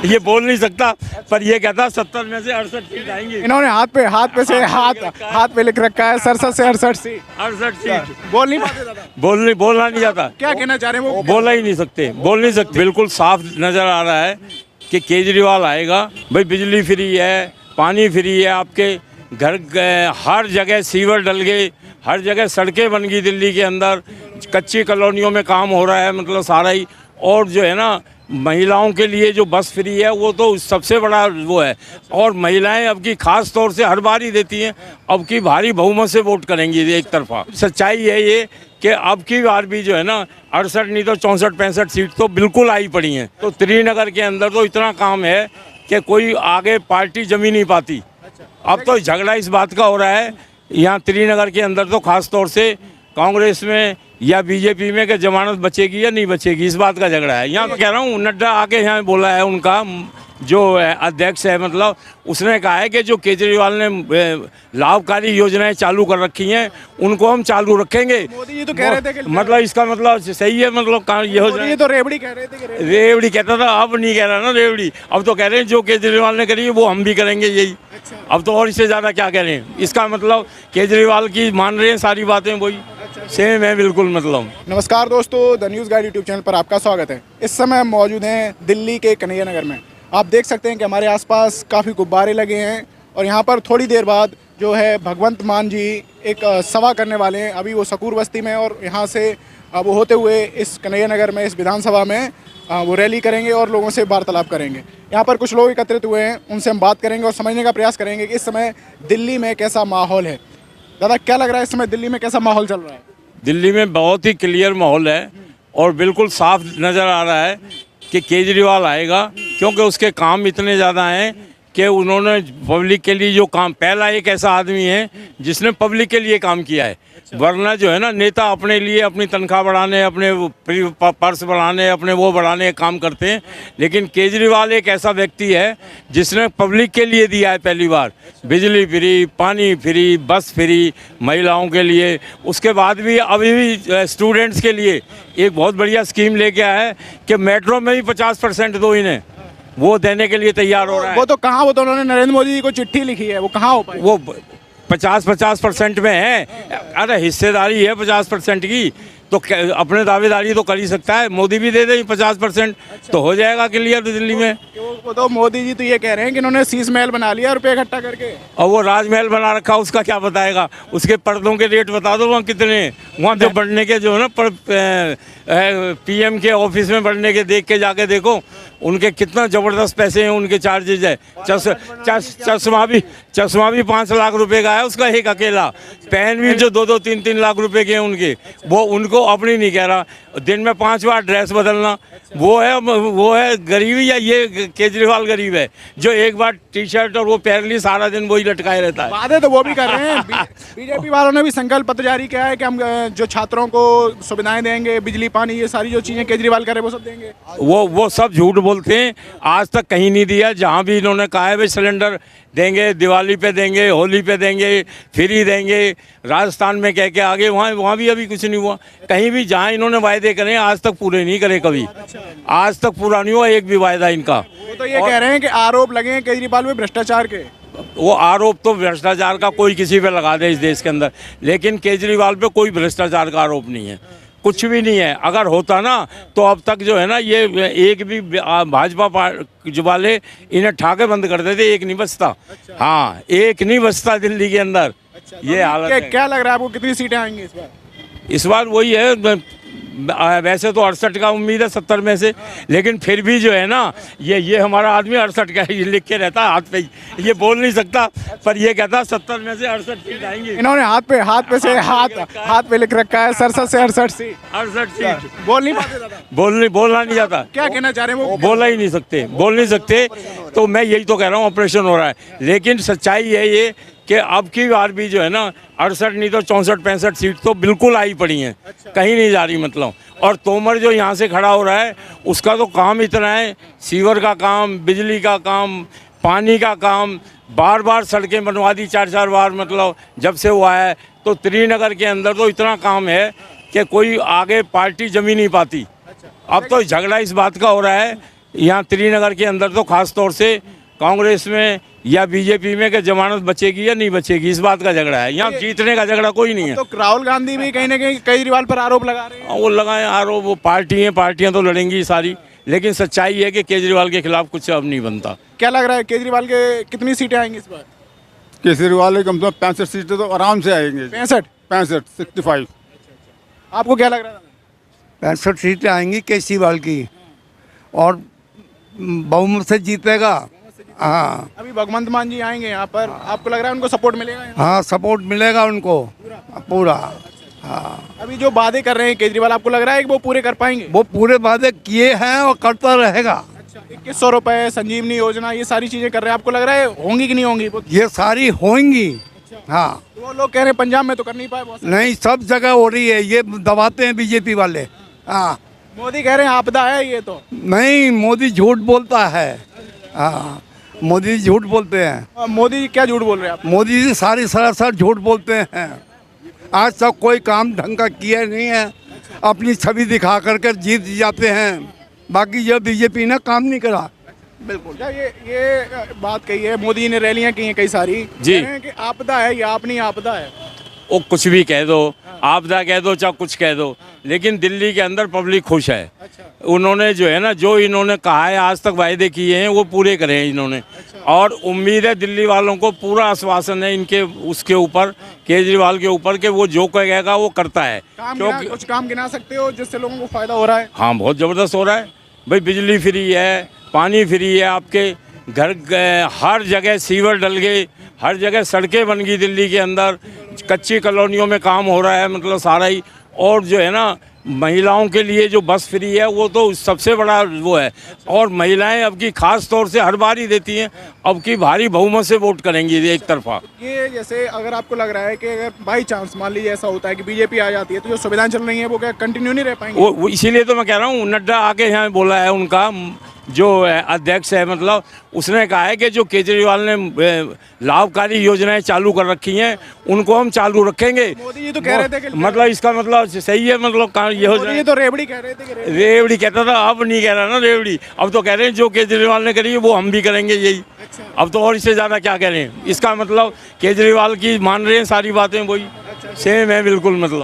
ये बोल नहीं सकता, पर ये कहता 70 में से 68 सीट आएंगी। इन्होंने हाथ पे लिख रखा है 67 से 68 सीट। 68 सीट बोल नहीं पाते दादा। बोलना नहीं आता। क्या कहना चाह रहे हैं वो? बोल ही नहीं सकते। बिल्कुल साफ नजर आ रहा है कि केजरीवाल आएगा। भाई बिजली फ्री है, पानी फ्री है, आपके घर हर जगह सीवर डल गए, हर जगह सड़कें बन गई दिल्ली के अंदर, कच्ची कॉलोनियों में काम हो रहा है, मतलब सारा ही। और जो है ना, महिलाओं के लिए जो बस फ्री है वो तो सबसे बड़ा वो है। और महिलाएं अब की खास तौर से हर बार ही देती हैं, अब की भारी बहुमत से वोट करेंगी एक तरफा। सच्चाई है ये कि अब की बार भी जो है ना 68 नहीं तो 64-65 सीट तो बिल्कुल आई पड़ी हैं। तो श्रीनगर के अंदर तो इतना काम है कि कोई आगे पार्टी जमी नहीं पाती। अब तो झगड़ा इस बात का हो रहा है यहाँ श्रीनगर के अंदर तो खास तौर से कांग्रेस में या बीजेपी में कि जमानत बचेगी या नहीं बचेगी, इस बात का झगड़ा है। यहाँ कह रहा हूँ, नड्डा आके यहाँ बोला है, उनका जो अध्यक्ष है, मतलब उसने कहा है कि जो केजरीवाल ने लाभकारी योजनाएं चालू कर रखी हैं उनको हम चालू रखेंगे। मोदी जी तो कह रहे थे कि मतलब इसका मतलब सही है, मतलब ये हो मोदी जी तो रेवड़ी कह रहे थे कि रेवड़ी कहता था, अब नहीं कह रहा ना रेवड़ी, अब तो कह रहे हैं जो केजरीवाल ने करी है वो हम भी करेंगे यही। अब तो और इससे ज़्यादा क्या कह रहे हैं? इसका मतलब केजरीवाल की मान रहे हैं सारी बातें, वही सेम है बिल्कुल। मतलब नमस्कार दोस्तों, the news guide YouTube channel पर आपका स्वागत है। इस समय हम मौजूद हैं दिल्ली के कन्हैया नगर में। आप देख सकते हैं कि हमारे आसपास काफ़ी गुब्बारे लगे हैं और यहाँ पर थोड़ी देर बाद जो है भगवंत मान जी एक सभा करने वाले हैं। अभी वो सकूर बस्ती में, और यहाँ से वो होते हुए इस कन्हैया नगर में, इस विधानसभा में वो रैली करेंगे और लोगों से वार्तालाप करेंगे। यहाँ पर कुछ लोग एकत्रित हुए हैं, उनसे हम बात करेंगे और समझने का प्रयास करेंगे कि इस समय दिल्ली में कैसा माहौल है। दादा, क्या लग रहा है इस समय दिल्ली में कैसा माहौल चल रहा है? दिल्ली में बहुत ही क्लियर माहौल है और बिल्कुल साफ नज़र आ रहा है कि केजरीवाल आएगा, क्योंकि उसके काम इतने ज़्यादा हैं कि उन्होंने पब्लिक के लिए जो काम, पहला एक ऐसा आदमी है जिसने पब्लिक के लिए काम किया है। वरना जो है ना, नेता अपने लिए अपनी तनख्वाह बढ़ाने, अपने पर्स बढ़ाने, अपने वो बढ़ाने काम करते हैं, लेकिन केजरीवाल एक ऐसा व्यक्ति है जिसने पब्लिक के लिए दिया है पहली बार। बिजली फ्री, पानी फ्री, बस फ्री महिलाओं के लिए। उसके बाद भी अभी भी स्टूडेंट्स के लिए एक बहुत बढ़िया स्कीम लेके आया है कि मेट्रो में भी 50% दो इन्हें, वो देने के लिए तैयार हो रहा है। वो तो कहाँ, वो तो उन्होंने नरेंद्र मोदी जी को चिट्ठी लिखी है, वो कहाँ हो पाए? वो 50% में है। अरे हिस्सेदारी है 50% की, तो अपने दावेदारी तो कर ही सकता है। मोदी भी दे दें 50%, तो हो जाएगा क्लियर दिल्ली में। वो तो मोदी जी तो ये कह रहे हैं कि इन्होंने शीश महल बना लिया रुपये इकट्ठा करके, और वो राजमहल बना रखा, उसका क्या बताएगा? उसके पर्दों के रेट बता दो वहाँ कितने। वहाँ जो बढ़ने के जो है ना पीएम के ऑफिस में बढ़ने के देख के जाके देखो, उनके कितना ज़बरदस्त पैसे हैं, उनके चार्जेज है। चश्मा भी 5 लाख रुपए का है उसका एक अकेला। पेन भी जो 2-2, 3-3 लाख रुपए के हैं उनके, वो उनको अपनी नहीं कह रहा। दिन में 5 बार ड्रेस बदलना, वो है गरीबी, या ये केजरीवाल गरीब है जो एक बार टी शर्ट और वो पहन ली, सारा दिन वही लटकाए रहता है। वादे तो वो भी कर रहे हैं। बीजेपी वालों ने भी संकल्प पत्र जारी किया है कि हम जो छात्रों को सुविधाएं देंगे, बिजली पानी, ये सारी जो चीज़ें केजरीवाल करे वो सब देंगे। वो सब झूठ बोलते हैं, आज तक कहीं नहीं दिया। जहाँ भी इन्होंने कहा है भाई सिलेंडर देंगे, दिवाली पे देंगे, होली पे देंगे, फ्री देंगे, राजस्थान में कह के आगे, वहाँ भी अभी कुछ नहीं हुआ। कहीं भी जहाँ इन्होंने वायदे करे आज तक पूरे नहीं करे, कभी आज तक पूरा नहीं हुआ एक भी वायदा इनका। वो तो ये कह रहे हैं कि आरोप लगे हैं केजरीवाल पे भ्रष्टाचार के। वो आरोप तो भ्रष्टाचार का कोई किसी पे लगा दे इस देश के अंदर, लेकिन केजरीवाल पे कोई भ्रष्टाचार का आरोप नहीं है, कुछ भी नहीं है। अगर होता ना तो अब तक जो है ना, ये एक भी भाजपा जो वाले इन्हें ठाके बंद कर देते, एक नहीं बचता। हाँ, एक नहीं बचता दिल्ली के अंदर। ये हालत है। क्या लग रहा है आपको, कितनी सीटें आएंगी इस बार? इस बार वही है, वैसे तो 68 का उम्मीद है 70 में से, लेकिन फिर भी जो है ना, ये हमारा आदमी 68 का ही लिख के रहता है हाथ पे ही। ये बोल नहीं सकता, पर ये कहता 70 में से 68 सीट आएंगी। इन्होंने हाथ पे लिख रखा है 67 से 68 सीट। 68 सीट। बोल नहीं पाते दादा। बोलना नहीं आता। क्या कहना चाह रहे हैं वो? बोल नहीं सकते। तो मैं यही तो कह रहा हूँ, ऑपरेशन हो रहा है। लेकिन सच्चाई है ये कि अब की बार भी जो है ना 68 नहीं तो 64-65 सीट तो बिल्कुल आई पड़ी हैं, कहीं नहीं जा रही मतलब। और तोमर जो यहाँ से खड़ा हो रहा है, उसका तो काम इतना है, सीवर का काम, बिजली का काम, पानी का काम, बार सड़कें बनवा दी 4-4 बार, मतलब जब से वो आया है। तो श्रीनगर के अंदर तो इतना काम है कि कोई आगे पार्टी जमी नहीं पाती। अब तो झगड़ा इस बात का हो रहा है यहाँ श्रीनगर के अंदर तो खास तौर से कांग्रेस में या बीजेपी में कि जमानत बचेगी या नहीं बचेगी, इस बात का झगड़ा है। यहाँ जीतने का झगड़ा कोई नहीं है। तो राहुल गांधी भी कहीं ना कहीं केजरीवाल पर आरोप लगा रहे हैं। वो लगाए आरोप, वो पार्टियां तो लड़ेंगी सारी, लेकिन सच्चाई है कि केजरीवाल के खिलाफ कुछ अब नहीं बनता। क्या लग रहा है केजरीवाल के कितनी सीटें आएंगी इस बार? केजरीवाल कम से कम 65 सीटें तो आराम से आएंगे। 65 65 आपको क्या लग रहा था? 65 सीटें आएंगी केजरीवाल की और बहुमत से जीतेगा। हाँ अभी भगवंत मान जी आएंगे यहाँ पर, आपको लग रहा है उनको सपोर्ट मिलेगा यहाँ? हाँ, सपोर्ट मिलेगा उनको पूरा। हाँ, अभी जो वादे कर रहे हैं केजरीवाल, आपको लग रहा है कि वो पूरे कर पाएंगे? वो पूरे वादे किए हैं और करता रहेगा। अच्छा, 2100 रुपए, संजीवनी योजना, ये सारी चीजें कर रहे हैं, आपको लग रहा है होंगी कि नहीं होंगी? ये सारी होंगी। हाँ, तो वो लोग कह रहे हैं पंजाब में तो कर नहीं पाए बहुत सारे। नहीं, सब जगह हो रही है, ये दबाते हैं बीजेपी वाले। हाँ, मोदी कह रहे हैं आपदा है ये तो। नहीं, मोदी झूठ बोलता है। हाँ, मोदी जी झूठ बोलते हैं। मोदी क्या झूठ बोल रहे हैं आप? मोदी जी सारी सरासर झूठ बोलते हैं। आज तक कोई काम ढंग का किया नहीं है, अपनी छवि दिखा करके जीत जाते हैं, बाकी ये बीजेपी ने काम नहीं करा। बिल्कुल, ये बात कही है, मोदी ने रैलियां की हैं कई सारी, जी। कह रहे हैं कि आपदा है, ये अपनी आपदा है। वो कुछ भी कह दो, आपदा कह दो चाहे कुछ कह दो, लेकिन दिल्ली के अंदर पब्लिक खुश है। उन्होंने जो है ना, जो इन्होंने कहा है आज तक वायदे किए हैं वो पूरे करे हैं इन्होंने। और उम्मीद है दिल्ली वालों को, पूरा आश्वासन है इनके उसके ऊपर, केजरीवाल के ऊपर, कि वो जो कहेगा वो करता है। कुछ काम गिना सकते हो जिससे लोगों को फायदा हो रहा है? हाँ, बहुत ज़बरदस्त हो रहा है भाई। बिजली फ्री है, पानी फ्री है, आपके घर हर जगह सीवर डल गए, हर जगह सड़कें बन गई दिल्ली के अंदर, कच्ची कॉलोनियों में काम हो रहा है, मतलब सारा ही। और जो है ना, महिलाओं के लिए जो बस फ्री है वो तो सबसे बड़ा वो है। और महिलाएं अब की खास तौर से हर बार ही देती हैं, अब की भारी बहुमत से वोट करेंगी एक तरफा। ये जैसे अगर आपको लग रहा है कि अगर बाई चांस मान लीजिए ऐसा होता है कि बीजेपी आ जाती है, तो जो सुविधाएं चल रही हैं वो क्या कंटिन्यू नहीं रह पाएंगी? वो इसीलिए तो मैं कह रहा हूँ, नड्डा आके यहाँ बोला है, उनका जो अध्यक्ष है, मतलब उसने कहा है कि जो केजरीवाल ने लाभकारी योजनाएं चालू कर रखी हैं उनको हम चालू रखेंगे। मोदी जी तो कह रहे थे कि मतलब इसका मतलब सही है, मतलब ये मोदी जी तो रेवड़ी कह रहे थे कि रेवड़ी कहता था, अब नहीं कह रहा ना रेवड़ी, अब तो कह रहे हैं जो केजरीवाल ने करी है वो हम भी करेंगे यही। अब तो और इससे ज़्यादा क्या कह रहे हैं? इसका मतलब केजरीवाल की मान रहे हैं सारी बातें, वही सेम है बिल्कुल, मतलब।